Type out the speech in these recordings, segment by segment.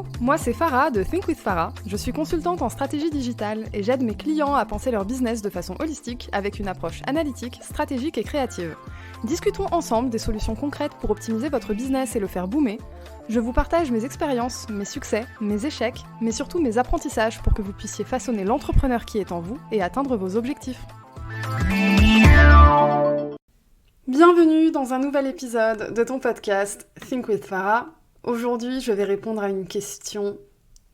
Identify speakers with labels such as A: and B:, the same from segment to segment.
A: Coucou, moi c'est Farah de Think with Farah. Je suis consultante en stratégie digitale et j'aide mes clients à penser leur business de façon holistique avec une approche analytique, stratégique et créative. Discutons ensemble des solutions concrètes pour optimiser votre business et le faire boomer. Je vous partage mes expériences, mes succès, mes échecs, mais surtout mes apprentissages pour que vous puissiez façonner l'entrepreneur qui est en vous et atteindre vos objectifs. Bienvenue dans un nouvel épisode de ton podcast Think with Farah. Aujourd'hui, je vais répondre à une question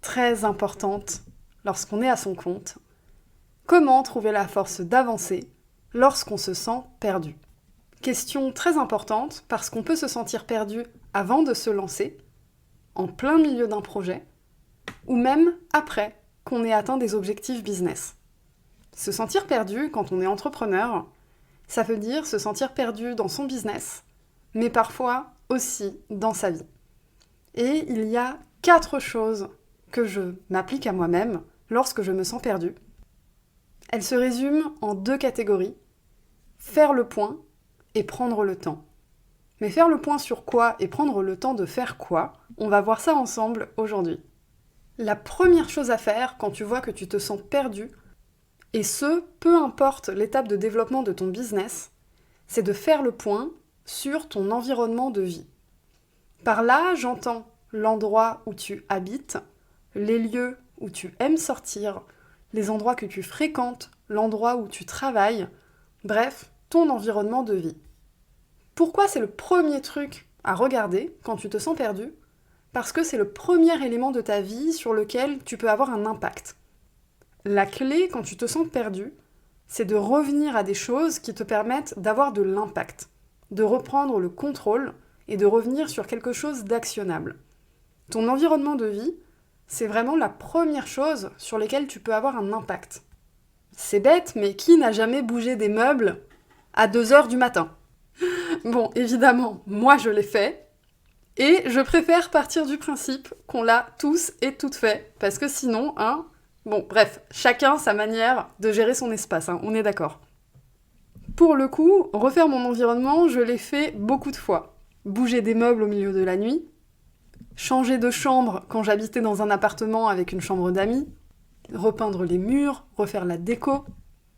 A: très importante lorsqu'on est à son compte. Comment trouver la force d'avancer lorsqu'on se sent perdu ? Question très importante parce qu'on peut se sentir perdu avant de se lancer, en plein milieu d'un projet, ou même après qu'on ait atteint des objectifs business. Se sentir perdu quand on est entrepreneur, ça veut dire se sentir perdu dans son business, mais parfois aussi dans sa vie. Et il y a 4 choses que je m'applique à moi-même lorsque je me sens perdu. Elles se résument en 2 catégories, faire le point et prendre le temps. Mais faire le point sur quoi et prendre le temps de faire quoi, on va voir ça ensemble aujourd'hui. La première chose à faire quand tu vois que tu te sens perdu, et ce, peu importe l'étape de développement de ton business, c'est de faire le point sur ton environnement de vie. Par là, j'entends l'endroit où tu habites, les lieux où tu aimes sortir, les endroits que tu fréquentes, l'endroit où tu travailles, bref, ton environnement de vie. Pourquoi c'est le premier truc à regarder quand tu te sens perdu ? Parce que c'est le premier élément de ta vie sur lequel tu peux avoir un impact. La clé quand tu te sens perdu, c'est de revenir à des choses qui te permettent d'avoir de l'impact, de reprendre le contrôle et de revenir sur quelque chose d'actionnable. Ton environnement de vie, c'est vraiment la première chose sur laquelle tu peux avoir un impact. C'est bête, mais qui n'a jamais bougé des meubles à 2h du matin ? Bon, évidemment, moi je l'ai fait, et je préfère partir du principe qu'on l'a tous et toutes fait, parce que sinon, bon, bref, chacun sa manière de gérer son espace, on est d'accord. Pour le coup, refaire mon environnement, je l'ai fait beaucoup de fois. Bouger des meubles au milieu de la nuit, changer de chambre quand j'habitais dans un appartement avec une chambre d'amis, repeindre les murs, refaire la déco,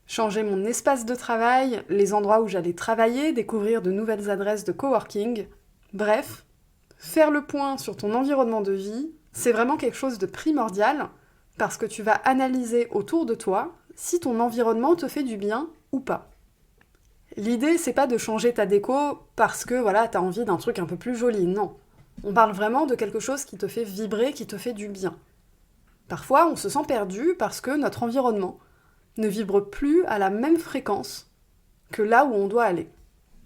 A: changer mon espace de travail, les endroits où j'allais travailler, découvrir de nouvelles adresses de coworking. Bref, faire le point sur ton environnement de vie, c'est vraiment quelque chose de primordial parce que tu vas analyser autour de toi si ton environnement te fait du bien ou pas. L'idée, c'est pas de changer ta déco parce que t'as envie d'un truc un peu plus joli, non. On parle vraiment de quelque chose qui te fait vibrer, qui te fait du bien. Parfois, on se sent perdu parce que notre environnement ne vibre plus à la même fréquence que là où on doit aller.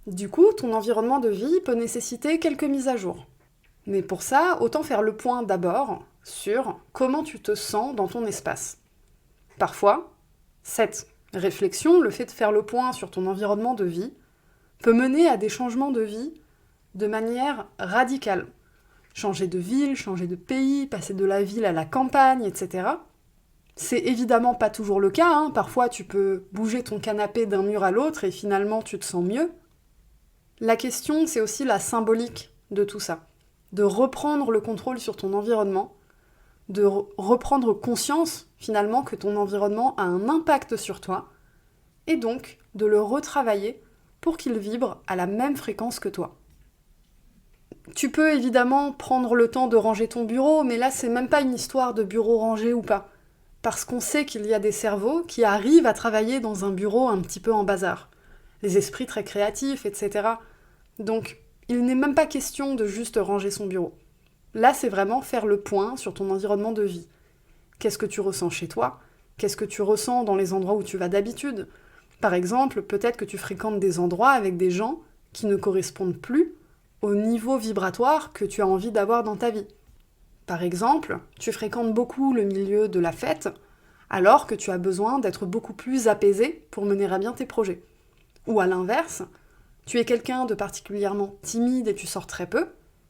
A: Du coup, ton environnement de vie peut nécessiter quelques mises à jour. Mais pour ça, autant faire le point d'abord sur comment tu te sens dans ton espace. Parfois, cette réflexion, le fait de faire le point sur ton environnement de vie, peut mener à des changements de vie de manière radicale. Changer de ville, changer de pays, passer de la ville à la campagne, etc. C'est évidemment pas toujours le cas, Parfois tu peux bouger ton canapé d'un mur à l'autre et finalement tu te sens mieux. La question, c'est aussi la symbolique de tout ça. De reprendre le contrôle sur ton environnement, de reprendre conscience finalement que ton environnement a un impact sur toi, et donc de le retravailler pour qu'il vibre à la même fréquence que toi. Tu peux évidemment prendre le temps de ranger ton bureau, mais là c'est même pas une histoire de bureau rangé ou pas, parce qu'on sait qu'il y a des cerveaux qui arrivent à travailler dans un bureau un petit peu en bazar, les esprits très créatifs, etc. Donc il n'est même pas question de juste ranger son bureau. Là, c'est vraiment faire le point sur ton environnement de vie. Qu'est-ce que tu ressens chez toi ? Qu'est-ce que tu ressens dans les endroits où tu vas d'habitude ? Par exemple, peut-être que tu fréquentes des endroits avec des gens qui ne correspondent plus au niveau vibratoire que tu as envie d'avoir dans ta vie. Par exemple, tu fréquentes beaucoup le milieu de la fête, alors que tu as besoin d'être beaucoup plus apaisé pour mener à bien tes projets. Ou à l'inverse, tu es quelqu'un de particulièrement timide et tu sors très peu,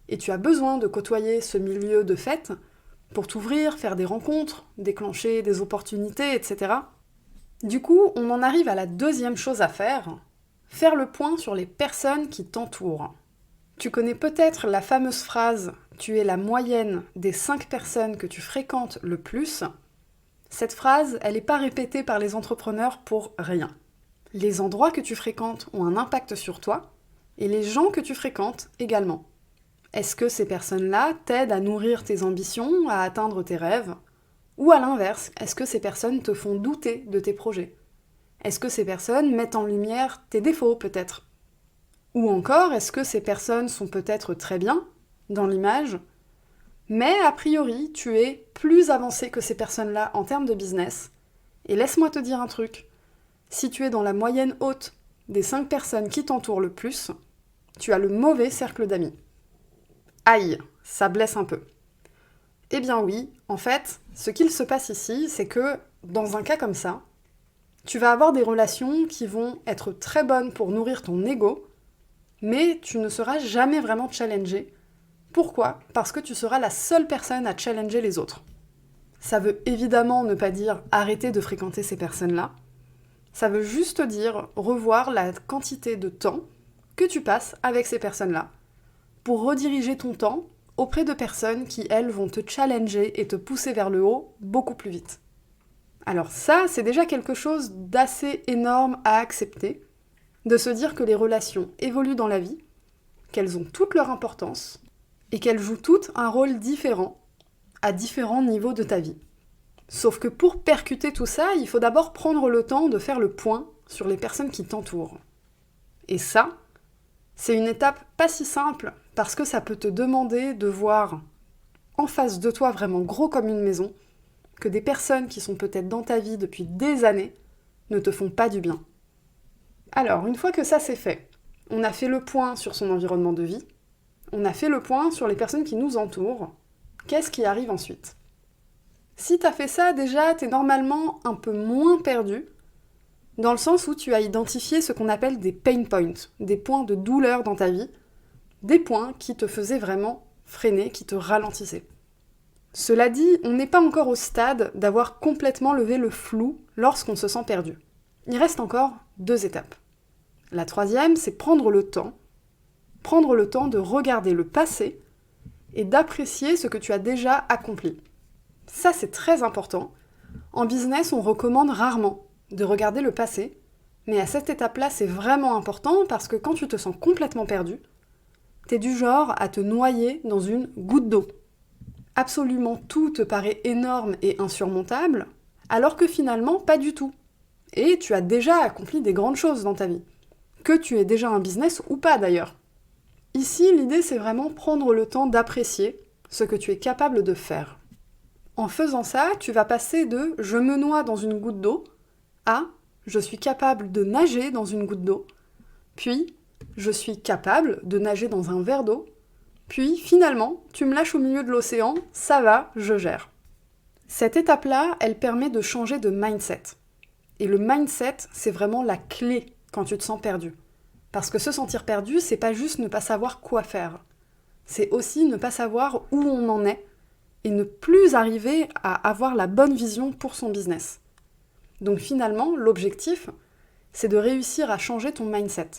A: et tu as besoin de côtoyer ce milieu de fête pour t'ouvrir, faire des rencontres, déclencher des opportunités, etc. Du coup, on en arrive à la deuxième chose à faire le point sur les personnes qui t'entourent. Tu connais peut-être la fameuse phrase « Tu es la moyenne des 5 personnes que tu fréquentes le plus ». Cette phrase, elle n'est pas répétée par les entrepreneurs pour rien. Les endroits que tu fréquentes ont un impact sur toi, et les gens que tu fréquentes également. Est-ce que ces personnes-là t'aident à nourrir tes ambitions, à atteindre tes rêves ? Ou à l'inverse, est-ce que ces personnes te font douter de tes projets ? Est-ce que ces personnes mettent en lumière tes défauts peut-être ? Ou encore, est-ce que ces personnes sont peut-être très bien dans l'image, mais a priori, tu es plus avancé que ces personnes-là en termes de business. Et laisse-moi te dire un truc, si tu es dans la moyenne haute des 5 personnes qui t'entourent le plus, tu as le mauvais cercle d'amis. Aïe, ça blesse un peu. Eh bien oui, en fait, ce qu'il se passe ici, c'est que, dans un cas comme ça, tu vas avoir des relations qui vont être très bonnes pour nourrir ton ego, mais tu ne seras jamais vraiment challengé. Pourquoi ? Parce que tu seras la seule personne à challenger les autres. Ça veut évidemment ne pas dire arrêter de fréquenter ces personnes-là. Ça veut juste dire revoir la quantité de temps que tu passes avec ces personnes-là pour rediriger ton temps auprès de personnes qui, elles, vont te challenger et te pousser vers le haut beaucoup plus vite. Alors ça, c'est déjà quelque chose d'assez énorme à accepter, de se dire que les relations évoluent dans la vie, qu'elles ont toute leur importance, et qu'elles jouent toutes un rôle différent, à différents niveaux de ta vie. Sauf que pour percuter tout ça, il faut d'abord prendre le temps de faire le point sur les personnes qui t'entourent. Et ça, c'est une étape pas si simple, parce que ça peut te demander de voir en face de toi vraiment gros comme une maison, que des personnes qui sont peut-être dans ta vie depuis des années ne te font pas du bien. Alors, une fois que ça c'est fait, on a fait le point sur son environnement de vie, on a fait le point sur les personnes qui nous entourent. Qu'est-ce qui arrive ensuite ? Si t'as fait ça, déjà, t'es normalement un peu moins perdu, dans le sens où tu as identifié ce qu'on appelle des pain points, des points de douleur dans ta vie, des points qui te faisaient vraiment freiner, qui te ralentissaient. Cela dit, on n'est pas encore au stade d'avoir complètement levé le flou lorsqu'on se sent perdu. Il reste encore 2 étapes. La 3e, c'est prendre le temps de regarder le passé et d'apprécier ce que tu as déjà accompli. Ça, c'est très important. En business, on recommande rarement de regarder le passé, mais à cette étape-là, c'est vraiment important parce que quand tu te sens complètement perdu, t'es du genre à te noyer dans une goutte d'eau. Absolument tout te paraît énorme et insurmontable, alors que finalement, pas du tout. Et tu as déjà accompli des grandes choses dans ta vie. Que tu aies déjà un business ou pas d'ailleurs. Ici, l'idée, c'est vraiment prendre le temps d'apprécier ce que tu es capable de faire. En faisant ça, tu vas passer de « je me noie dans une goutte d'eau » à « je suis capable de nager dans une goutte d'eau », puis « je suis capable de nager dans un verre d'eau », puis finalement, tu me lâches au milieu de l'océan, ça va, je gère. Cette étape-là, elle permet de changer de mindset. Et le mindset, c'est vraiment la clé quand tu te sens perdu. Parce que se sentir perdu, c'est pas juste ne pas savoir quoi faire. C'est aussi ne pas savoir où on en est et ne plus arriver à avoir la bonne vision pour son business. Donc finalement, l'objectif, c'est de réussir à changer ton mindset.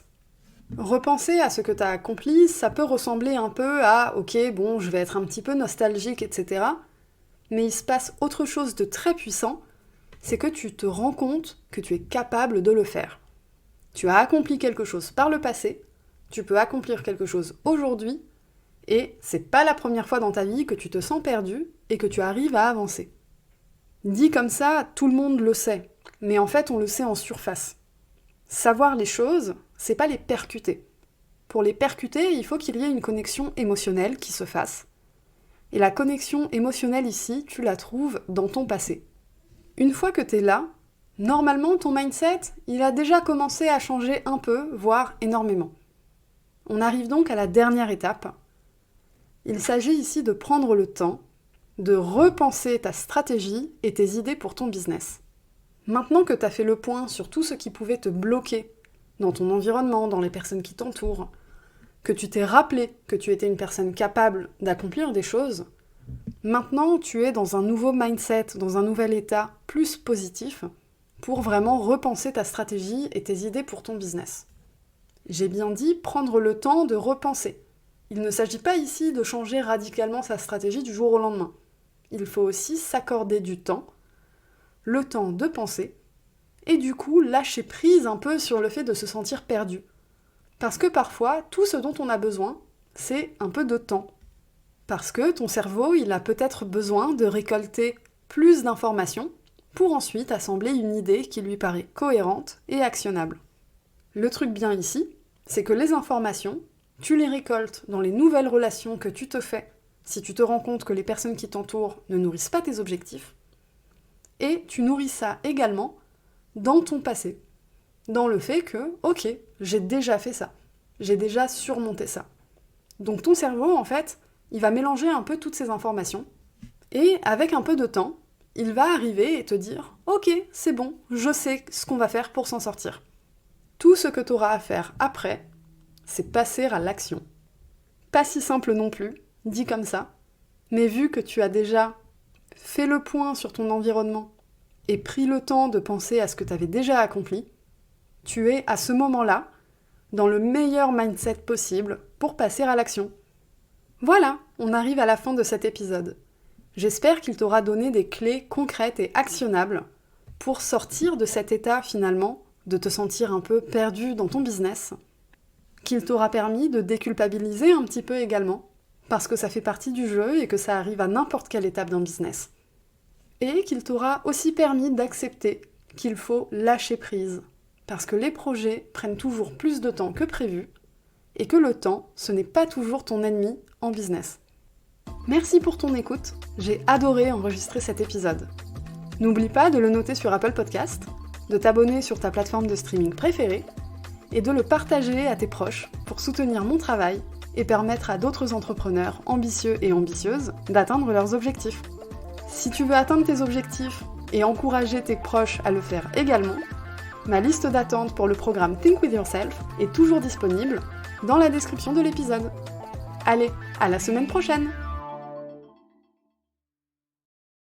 A: Repenser à ce que tu as accompli, ça peut ressembler un peu à « ok, bon, je vais être un petit peu nostalgique, etc. » Mais il se passe autre chose de très puissant, c'est que tu te rends compte que tu es capable de le faire. Tu as accompli quelque chose par le passé, tu peux accomplir quelque chose aujourd'hui, et c'est pas la première fois dans ta vie que tu te sens perdu et que tu arrives à avancer. Dit comme ça, tout le monde le sait, mais en fait on le sait en surface. Savoir les choses, c'est pas les percuter. Pour les percuter, il faut qu'il y ait une connexion émotionnelle qui se fasse. Et la connexion émotionnelle ici, tu la trouves dans ton passé. Une fois que t'es là, normalement ton mindset, il a déjà commencé à changer un peu, voire énormément. On arrive donc à la dernière étape. Il s'agit ici de prendre le temps de repenser ta stratégie et tes idées pour ton business. Maintenant que tu as fait le point sur tout ce qui pouvait te bloquer dans ton environnement, dans les personnes qui t'entourent, que tu t'es rappelé que tu étais une personne capable d'accomplir des choses, maintenant tu es dans un nouveau mindset, dans un nouvel état plus positif pour vraiment repenser ta stratégie et tes idées pour ton business. J'ai bien dit prendre le temps de repenser. Il ne s'agit pas ici de changer radicalement sa stratégie du jour au lendemain. Il faut aussi s'accorder du temps, le temps de penser, et du coup lâcher prise un peu sur le fait de se sentir perdu. Parce que parfois, tout ce dont on a besoin, c'est un peu de temps. Parce que ton cerveau, il a peut-être besoin de récolter plus d'informations pour ensuite assembler une idée qui lui paraît cohérente et actionnable. Le truc bien ici, c'est que les informations, tu les récoltes dans les nouvelles relations que tu te fais si tu te rends compte que les personnes qui t'entourent ne nourrissent pas tes objectifs, et tu nourris ça également dans ton passé, dans le fait que, ok, j'ai déjà fait ça, j'ai déjà surmonté ça. Donc ton cerveau, en fait, il va mélanger un peu toutes ces informations, et avec un peu de temps, il va arriver et te dire « Ok, c'est bon, je sais ce qu'on va faire pour s'en sortir. » Tout ce que tu auras à faire après, c'est passer à l'action. Pas si simple non plus, dit comme ça, mais vu que tu as déjà fait le point sur ton environnement et pris le temps de penser à ce que tu avais déjà accompli, tu es à ce moment-là dans le meilleur mindset possible pour passer à l'action. Voilà, on arrive à la fin de cet épisode. J'espère qu'il t'aura donné des clés concrètes et actionnables pour sortir de cet état finalement de te sentir un peu perdu dans ton business, qu'il t'aura permis de déculpabiliser un petit peu également, parce que ça fait partie du jeu et que ça arrive à n'importe quelle étape d'un business. Et qu'il t'aura aussi permis d'accepter qu'il faut lâcher prise, parce que les projets prennent toujours plus de temps que prévu, et que le temps, ce n'est pas toujours ton ennemi en business. Merci pour ton écoute, j'ai adoré enregistrer cet épisode. N'oublie pas de le noter sur Apple Podcast, de t'abonner sur ta plateforme de streaming préférée, et de le partager à tes proches pour soutenir mon travail et permettre à d'autres entrepreneurs ambitieux et ambitieuses d'atteindre leurs objectifs. Si tu veux atteindre tes objectifs et encourager tes proches à le faire également, ma liste d'attente pour le programme Think With Yourself est toujours disponible dans la description de l'épisode. Allez, à la semaine prochaine!